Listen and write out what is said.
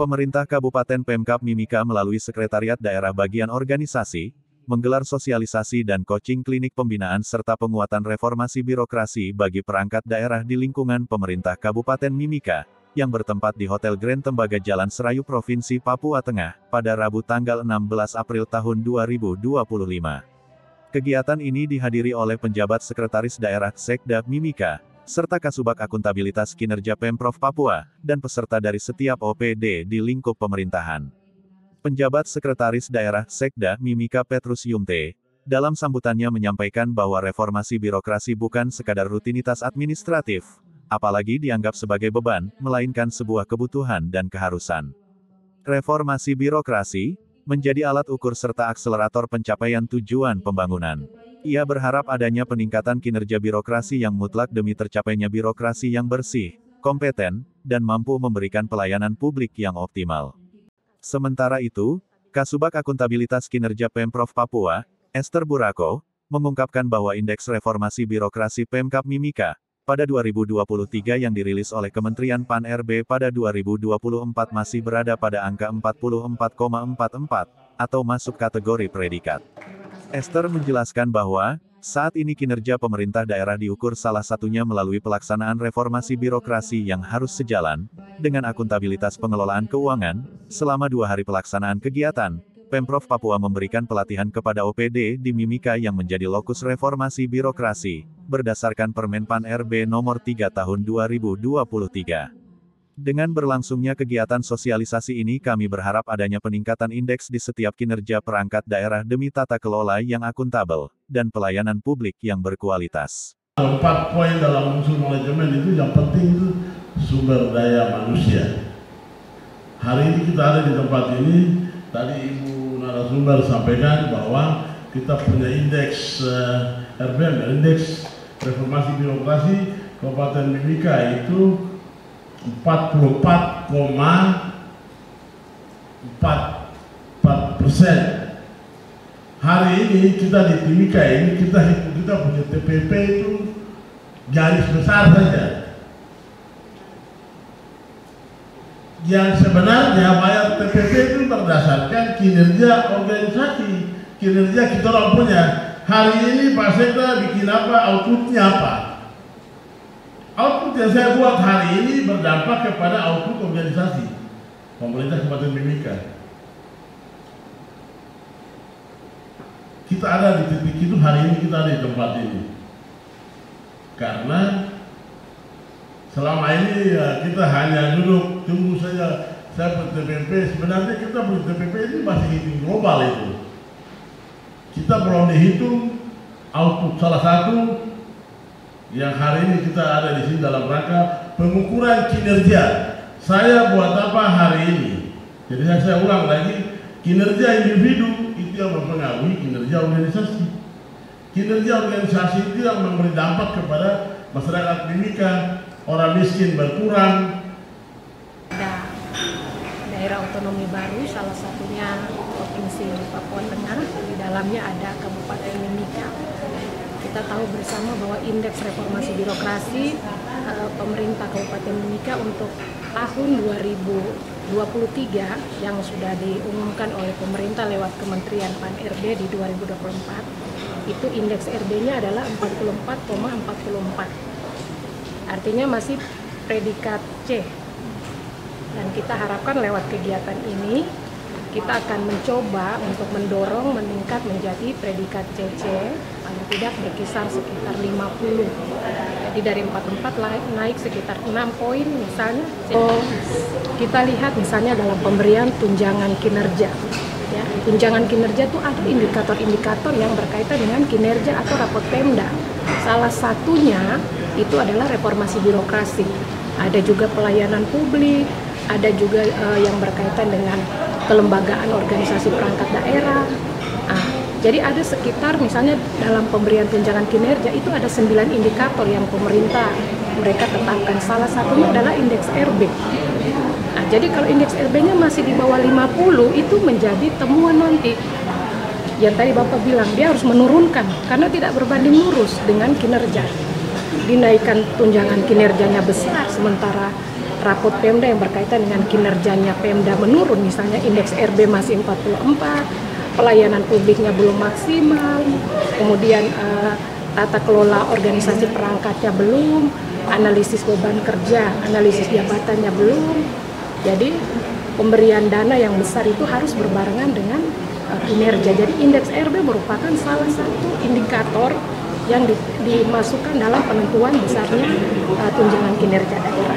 Pemerintah Kabupaten Pemkab Mimika melalui Sekretariat Daerah Bagian Organisasi, menggelar sosialisasi dan coaching klinik pembinaan serta penguatan reformasi birokrasi bagi perangkat daerah di lingkungan pemerintah Kabupaten Mimika, yang bertempat di Hotel Grand Tembaga Jalan Serayu Provinsi Papua Tengah, pada Rabu tanggal 16 April tahun 2025. Kegiatan ini dihadiri oleh penjabat Sekretaris Daerah Sekda Mimika, serta Kasubag Akuntabilitas Kinerja Pemprov Papua, dan peserta dari setiap OPD di lingkup pemerintahan. Penjabat Sekretaris Daerah Sekda Mimika Petrus Yumte, dalam sambutannya menyampaikan bahwa reformasi birokrasi bukan sekadar rutinitas administratif, apalagi dianggap sebagai beban, melainkan sebuah kebutuhan dan keharusan. Reformasi birokrasi menjadi alat ukur serta akselerator pencapaian tujuan pembangunan. Ia berharap adanya peningkatan kinerja birokrasi yang mutlak demi tercapainya birokrasi yang bersih, kompeten, dan mampu memberikan pelayanan publik yang optimal. Sementara itu, Kasubag Akuntabilitas Kinerja Pemprov Papua, Esther Burako, mengungkapkan bahwa Indeks Reformasi Birokrasi Pemkab Mimika, pada 2023 yang dirilis oleh Kementerian Pan-RB pada 2024 masih berada pada angka 44,44, atau masuk kategori predikat. Esther menjelaskan bahwa, saat ini kinerja pemerintah daerah diukur salah satunya melalui pelaksanaan reformasi birokrasi yang harus sejalan dengan akuntabilitas pengelolaan keuangan. Selama 2 hari pelaksanaan kegiatan, Pemprov Papua memberikan pelatihan kepada OPD di Mimika yang menjadi lokus reformasi birokrasi, berdasarkan Permen Pan-RB Nomor 3 Tahun 2023. Dengan berlangsungnya kegiatan sosialisasi ini kami berharap adanya peningkatan indeks di setiap kinerja perangkat daerah demi tata kelola yang akuntabel, dan pelayanan publik yang berkualitas. 4 poin dalam unsur manajemen itu yang penting itu sumber daya manusia. Hari ini kita ada di tempat ini, tadi Ibu narasumber sampaikan bahwa kita punya indeks RBM, indeks reformasi birokrasi Kabupaten Mimika itu 44,44%. Hari ini kita di Mimika ini kita punya TPP itu garis besar saja. Yang sebenarnya bayar TPP itu berdasarkan kinerja organisasi, kinerja kita orang punya. Hari ini Pak Sekda bikin apa, outputnya apa? Output yang saya buat hari ini berdampak kepada output organisasi pemerintah Kabupaten Mimika. Kita ada di titik itu, hari ini kita ada di tempat ini. Karena selama ini ya, kita hanya duduk tunggu saja. Saya buat TPP, sebenarnya kita buat TPP ini masih hitung global itu. Kita belum dihitung output salah satu yang hari ini kita ada di sini dalam rangka pengukuran kinerja. Saya buat apa hari ini? Jadi saya ulang lagi, kinerja individu itu yang mempengaruhi kinerja organisasi. Kinerja organisasi itu yang memberi dampak kepada masyarakat Mimika, orang miskin berkurang. Ada daerah otonomi baru, salah satunya Provinsi Papua Tengah, di dalamnya ada Kabupaten Mimika. Kita tahu bersama bahwa indeks reformasi birokrasi pemerintah Kabupaten Mimika untuk tahun 2023 yang sudah diumumkan oleh pemerintah lewat Kementerian Pan-RB di 2024, itu indeks RB-nya adalah 44,44. Artinya masih predikat C. Dan kita harapkan lewat kegiatan ini kita akan mencoba untuk mendorong meningkat menjadi predikat CC, paling tidak berkisar sekitar 50. Jadi dari 44 naik sekitar 6 poin misalnya. Kita lihat misalnya dalam pemberian tunjangan kinerja. Ya, tunjangan kinerja itu ada indikator-indikator yang berkaitan dengan kinerja atau rapot Pemda. Salah satunya itu adalah reformasi birokrasi. Ada juga pelayanan publik, ada juga yang berkaitan dengan kelembagaan organisasi perangkat daerah. Jadi ada sekitar misalnya dalam pemberian tunjangan kinerja itu ada 9 indikator yang pemerintah mereka tetapkan. Salah satunya adalah indeks RB. Jadi kalau indeks RB-nya masih di bawah 50 itu menjadi temuan nanti. Yang tadi Bapak bilang dia harus menurunkan karena tidak berbanding lurus dengan kinerja. Dinaikkan tunjangan kinerjanya besar sementara rapot Pemda yang berkaitan dengan kinerjanya Pemda menurun, misalnya indeks RB masih 44, pelayanan publiknya belum maksimal, kemudian tata kelola organisasi perangkatnya belum, analisis beban kerja, analisis jabatannya belum. Jadi pemberian dana yang besar itu harus berbarengan dengan kinerja. Jadi indeks RB merupakan salah satu indikator yang dimasukkan dalam penentuan besarnya tunjangan kinerja daerah.